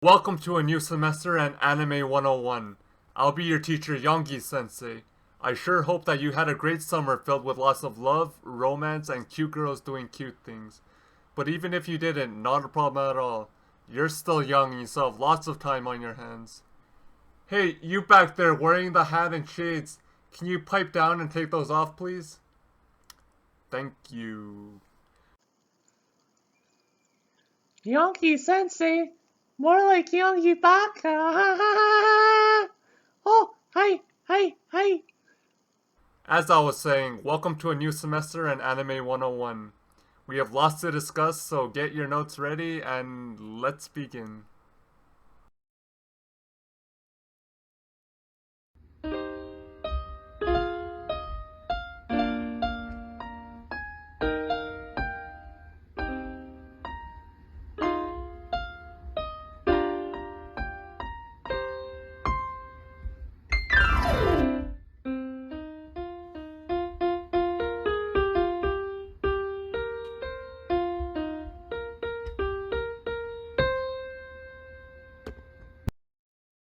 Welcome to a new semester in Anime 101. I'll be your teacher, Yonggi-sensei. I sure hope that you had a great summer filled with lots of love, romance, and cute girls doing cute things. But even if you didn't, not a problem at all. You're still young and you still have lots of time on your hands. Hey, you back there wearing the hat and shades, can you pipe down and take those off, please? Thank you. Yonggi-sensei, more like Yonggi-baka. Oh, hi, hi, hi. As I was saying, welcome to a new semester in Anime 101. We have lots to discuss, so get your notes ready and let's begin.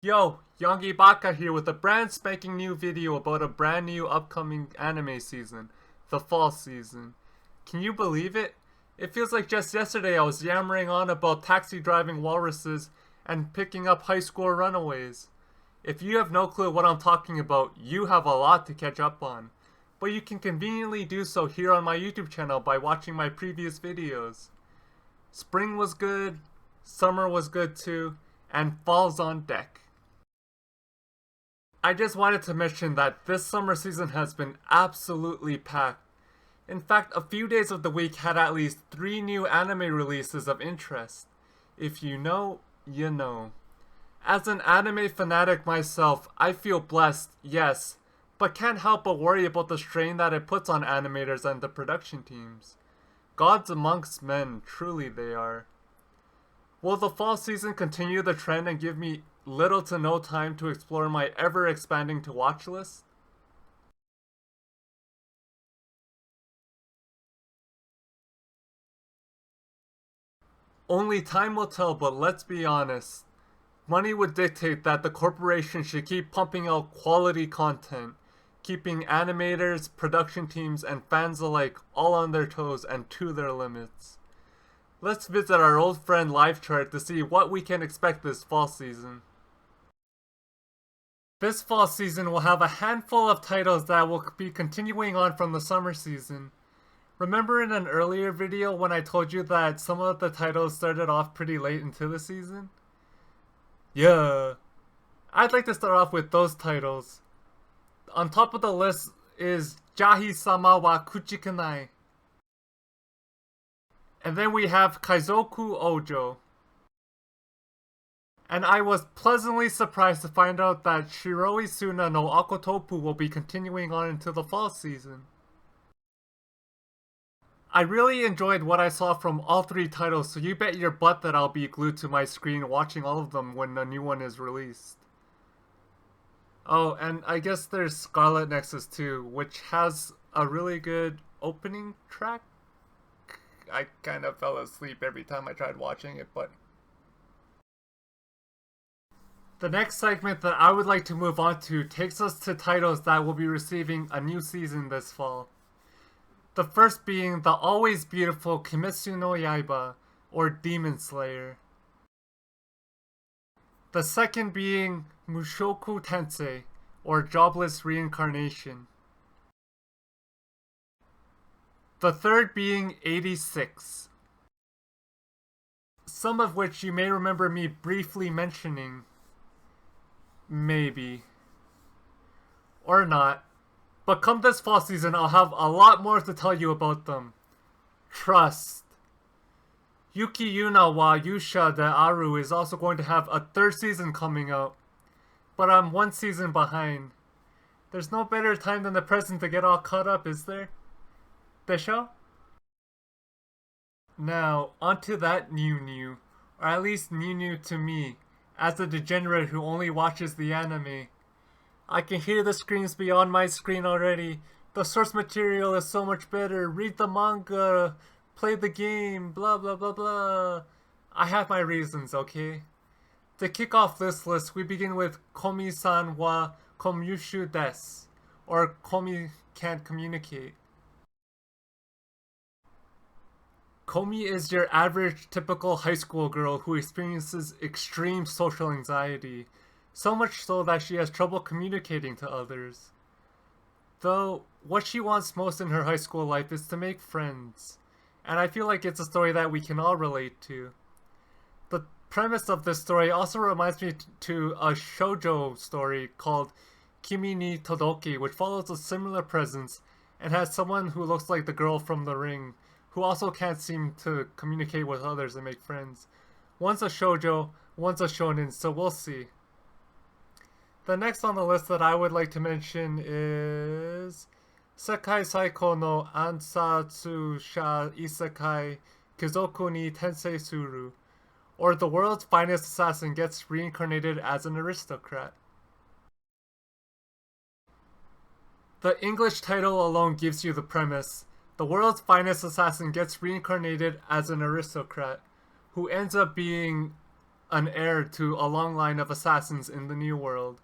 Yo, Yonggi-baka here with a brand spanking new video about a brand new upcoming anime season, the fall season. Can you believe it? It feels like just yesterday I was yammering on about taxi driving walruses and picking up high school runaways. If you have no clue what I'm talking about, you have a lot to catch up on. But you can conveniently do so here on my YouTube channel by watching my previous videos. Spring was good, summer was good too, and fall's on deck. I just wanted to mention that this summer season has been absolutely packed. In fact, a few days of the week had at least 3 new anime releases of interest. If you know, you know. As an anime fanatic myself, I feel blessed, yes, but can't help but worry about the strain that it puts on animators and the production teams. Gods amongst men, truly they are. Will the fall season continue the trend and give me little to no time to explore my ever-expanding to watch list? Only time will tell, but let's be honest. Money would dictate that the corporation should keep pumping out quality content, keeping animators, production teams, and fans alike all on their toes and to their limits. Let's visit our old friend LiveChart to see what we can expect this fall season. This fall season will have a handful of titles that will be continuing on from the summer season. Remember in an earlier video when I told you that some of the titles started off pretty late into the season? Yeah. I'd like to start off with those titles. On top of the list is Jahi-sama wa Kuchikanai. And then we have Kaizoku Ojo. And I was pleasantly surprised to find out that Shiroi Suna no Akotopu will be continuing on into the fall season. I really enjoyed what I saw from all 3 titles, so you bet your butt that I'll be glued to my screen watching all of them when a new one is released. Oh, and I guess there's Scarlet Nexus too, which has a really good opening track. I kind of fell asleep every time I tried watching it, but... The next segment that I would like to move on to takes us to titles that will be receiving a new season this fall. The first being the always beautiful Kimetsu no Yaiba, or Demon Slayer. The second being Mushoku Tensei, or Jobless Reincarnation. The third being 86. Some of which you may remember me briefly mentioning. Maybe. Or not. But come this fall season, I'll have a lot more to tell you about them. Trust. Yuki Yuna wa Yusha de Aru is also going to have a 3rd season coming out. But I'm 1 season behind. There's no better time than the present to get all caught up, is there? Desho? Now, onto that new, or at least new to me, as a degenerate who only watches the anime. I can hear the screams beyond my screen already. The source material is so much better. Read the manga. Play the game. Blah blah blah blah. I have my reasons, okay? To kick off this list, we begin with Komi-san wa komyushu desu, or Komi can't communicate. Komi is your average typical high school girl who experiences extreme social anxiety, so much so that she has trouble communicating to others. Though, what she wants most in her high school life is to make friends, and I feel like it's a story that we can all relate to. The premise of this story also reminds me to a shoujo story called Kimi ni Todoki, which follows a similar presence and has someone who looks like the girl from The Ring, who also can't seem to communicate with others and make friends. One's a shoujo, one's a shonen, so we'll see. The next on the list that I would like to mention is Sekai Saiko no Ansatsu Sha Isekai Kizoku ni Tensei Suru, or The World's Finest Assassin Gets Reincarnated as an Aristocrat. The English title alone gives you the premise. The world's finest assassin gets reincarnated as an aristocrat, who ends up being an heir to a long line of assassins in the New World.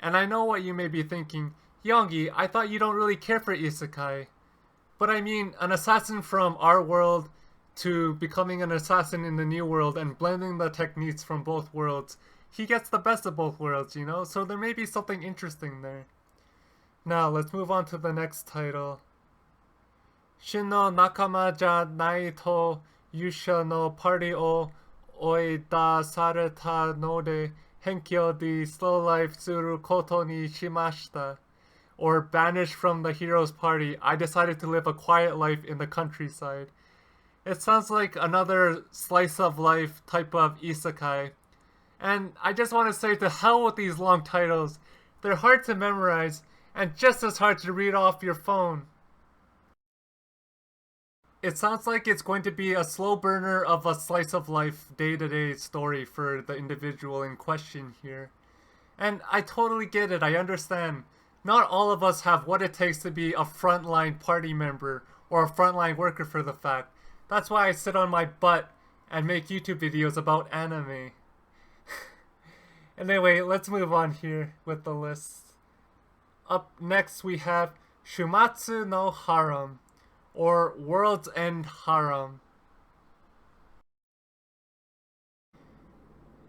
And I know what you may be thinking, Yonggi, I thought you don't really care for isekai. But I mean, an assassin from our world to becoming an assassin in the New World and blending the techniques from both worlds, he gets the best of both worlds, you know? So there may be something interesting there. Now, let's move on to the next title. Shin no nakama ja nai to yusha no party o oida sareta node henkyo de slow life suru koto ni shimashita. Or banished from the hero's party, I decided to live a quiet life in the countryside. It sounds like another slice of life type of isekai. And I just want to say, to hell with these long titles. They're hard to memorize and just as hard to read off your phone. It sounds like it's going to be a slow burner of a slice of life day-to-day story for the individual in question here. And I totally get it, I understand. Not all of us have what it takes to be a frontline party member or a frontline worker for the fact. That's why I sit on my butt and make YouTube videos about anime. Anyway, let's move on here with the list. Up next we have Shumatsu no Harem, or World's End Harem.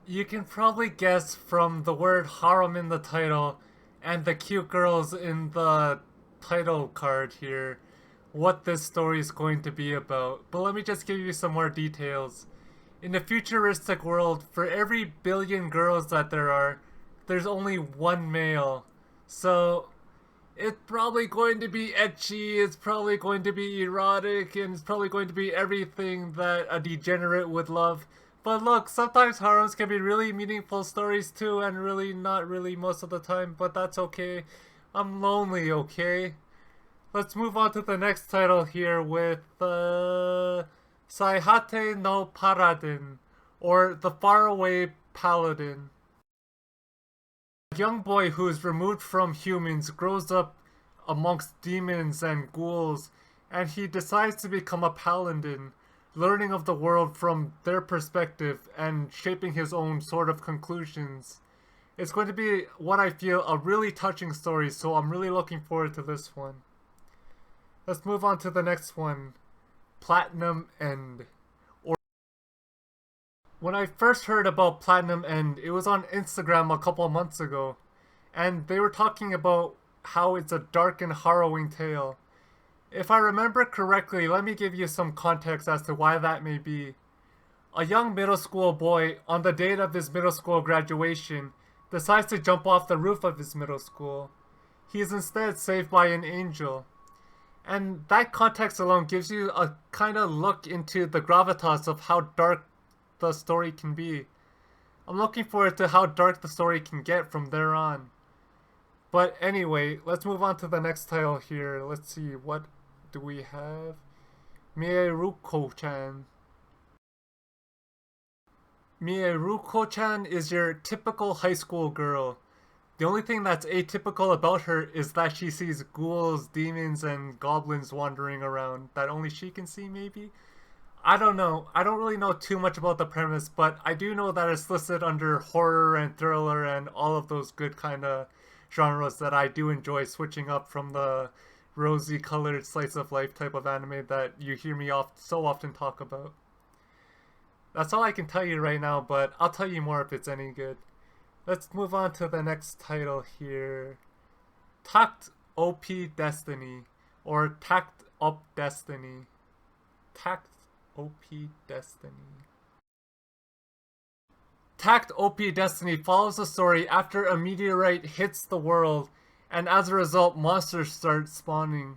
You can probably guess from the word harem in the title and the cute girls in the title card here what this story is going to be about. But let me just give you some more details. In a futuristic world, for every billion girls that there are, there's only one male. So it's probably going to be ecchi, it's probably going to be erotic, and it's probably going to be everything that a degenerate would love. But look, sometimes harems can be really meaningful stories too, and really not really most of the time, but that's okay. I'm lonely, okay? Let's move on to the next title here with Saihate no Paladin, or The Faraway Paladin. A young boy who is removed from humans grows up amongst demons and ghouls, and he decides to become a paladin, learning of the world from their perspective and shaping his own sort of conclusions. It's going to be, what I feel, a really touching story, so I'm really looking forward to this one. Let's move on to the next one, Platinum End. When I first heard about Platinum End, it was on Instagram a couple of months ago, and they were talking about how it's a dark and harrowing tale. If I remember correctly, let me give you some context as to why that may be. A young middle school boy, on the date of his middle school graduation, decides to jump off the roof of his middle school. He is instead saved by an angel. And that context alone gives you a kind of look into the gravitas of how dark the story can be. I'm looking forward to how dark the story can get from there on. But anyway, let's move on to the next title here. Let's see, what do we have? Mieruko-chan. Mieruko-chan is your typical high school girl. The only thing that's atypical about her is that she sees ghouls, demons, and goblins wandering around that only she can see, maybe? I don't know. I don't really know too much about the premise, but I do know that it's listed under horror and thriller and all of those good kind of genres that I do enjoy, switching up from the rosy colored slice of life type of anime that you hear me so often talk about. That's all I can tell you right now, but I'll tell you more if it's any good. Let's move on to the next title here. Tact OP Destiny, or Tact Up Destiny. Tact OP Destiny. Tact OP Destiny follows the story after a meteorite hits the world, and as a result, monsters start spawning.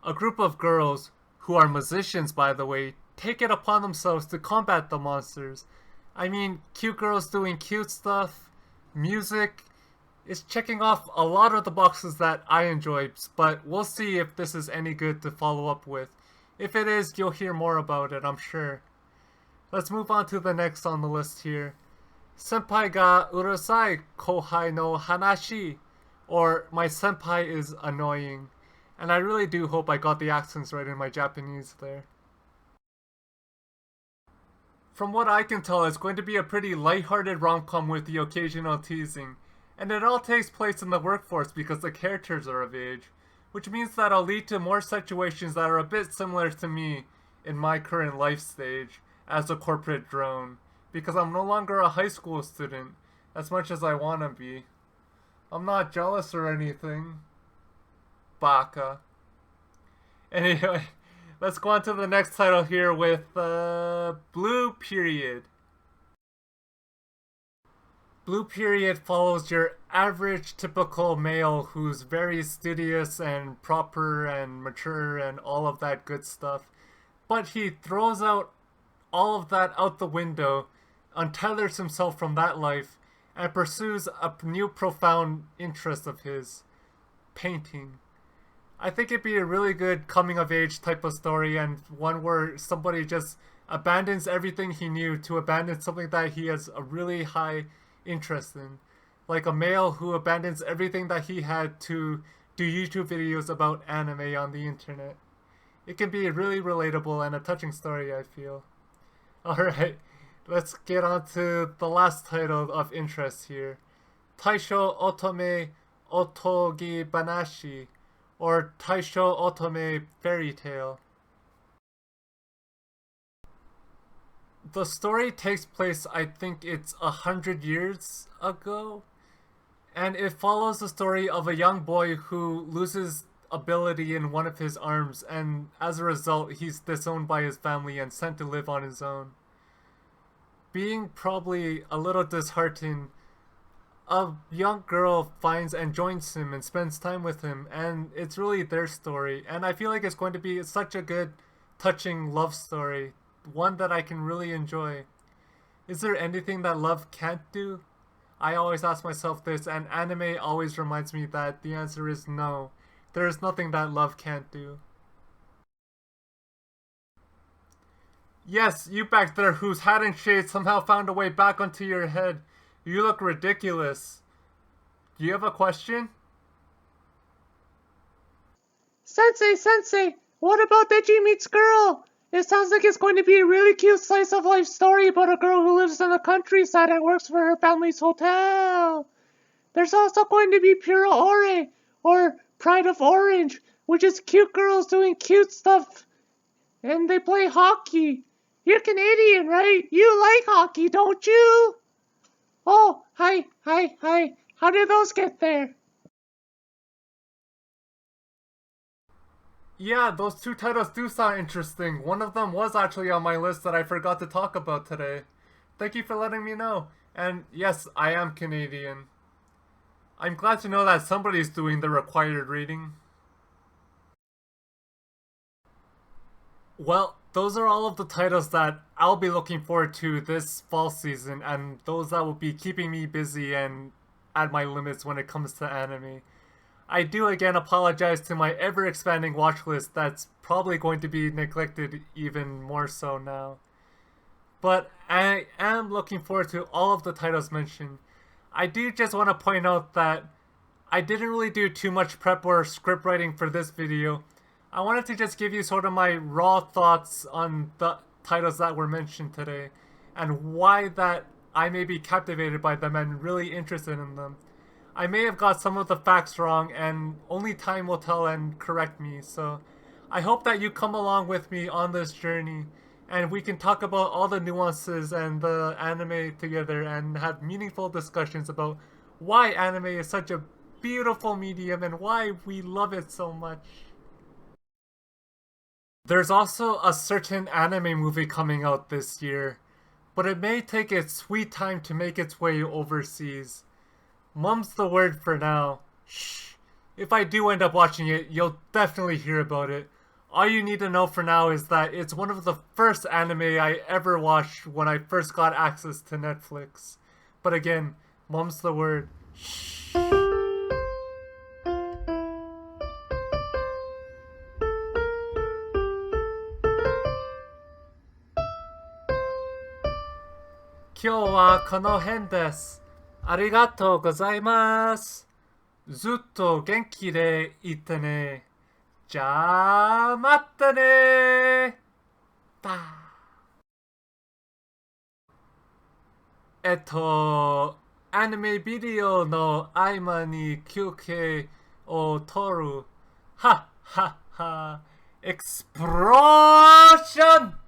A group of girls, who are musicians by the way, take it upon themselves to combat the monsters. I mean, cute girls doing cute stuff, music is checking off a lot of the boxes that I enjoy, but we'll see if this is any good to follow up with. If it is, you'll hear more about it, I'm sure. Let's move on to the next on the list here. Senpai ga urusai kohai no hanashi, or my senpai is annoying. And I really do hope I got the accents right in my Japanese there. From what I can tell, it's going to be a pretty lighthearted rom-com with the occasional teasing. And it all takes place in the workforce because the characters are of age, which means that I'll lead to more situations that are a bit similar to me in my current life stage as a corporate drone, because I'm no longer a high school student, as much as I wanna be. I'm not jealous or anything. Baka. Anyway, let's go on to the next title here with Blue Period. Blue Period follows your average typical male who's very studious and proper and mature and all of that good stuff. But he throws out all of that out the window, untethers himself from that life, and pursues a new profound interest of his, painting. I think it'd be a really good coming of age type of story, and one where somebody just abandons everything he knew to abandon something that he has a really high interest in. Like a male who abandons everything that he had to do YouTube videos about anime on the internet. It can be really relatable and a touching story, I feel. Alright, let's get on to the last title of interest here. Taisho Otome Otogi Banashi, or Taisho Otome Fairy Tale. The story takes place, I think it's 100 years ago, and it follows the story of a young boy who loses ability in one of his arms, and as a result he's disowned by his family and sent to live on his own. Being probably a little disheartened, a young girl finds and joins him and spends time with him, and it's really their story, and I feel like it's going to be such a good, touching love story, one that I can really enjoy. Is there anything that love can't do? I always ask myself this, and anime always reminds me that the answer is no. There is nothing that love can't do. Yes, you back there whose hat and shade somehow found a way back onto your head. You look ridiculous. Do you have a question? Sensei, what about Deji Meets Girl? It sounds like it's going to be a really cute slice of life story about a girl who lives in the countryside and works for her family's hotel. There's also going to be Pura Ore, or Pride of Orange, which is cute girls doing cute stuff. And they play hockey. You're Canadian, right? You like hockey, don't you? Oh, hi. How did those get there? Yeah, those two titles do sound interesting. One of them was actually on my list that I forgot to talk about today. Thank you for letting me know. And yes, I am Canadian. I'm glad to know that somebody's doing the required reading. Well, those are all of the titles that I'll be looking forward to this fall season, and those that will be keeping me busy and at my limits when it comes to anime. I do again apologize to my ever-expanding watch list that's probably going to be neglected even more so now. But I am looking forward to all of the titles mentioned. I do just want to point out that I didn't really do too much prep or script writing for this video. I wanted to just give you sort of my raw thoughts on the titles that were mentioned today, and why that I may be captivated by them and really interested in them. I may have got some of the facts wrong, and only time will tell and correct me, so I hope that you come along with me on this journey, and we can talk about all the nuances and the anime together and have meaningful discussions about why anime is such a beautiful medium and why we love it so much. There's also a certain anime movie coming out this year, but it may take its sweet time to make its way overseas. Mum's the word for now. Shh. If I do end up watching it, you'll definitely hear about it. All you need to know for now is that it's one of the first anime I ever watched when I first got access to Netflix. But again, mum's the word. Shh. 今日はこの辺です。ありがとうございます。ずっと元気でいてね。じゃあ、またね。バー。アニメビデオの合間に休憩を取る。はっはっは。エクスプローション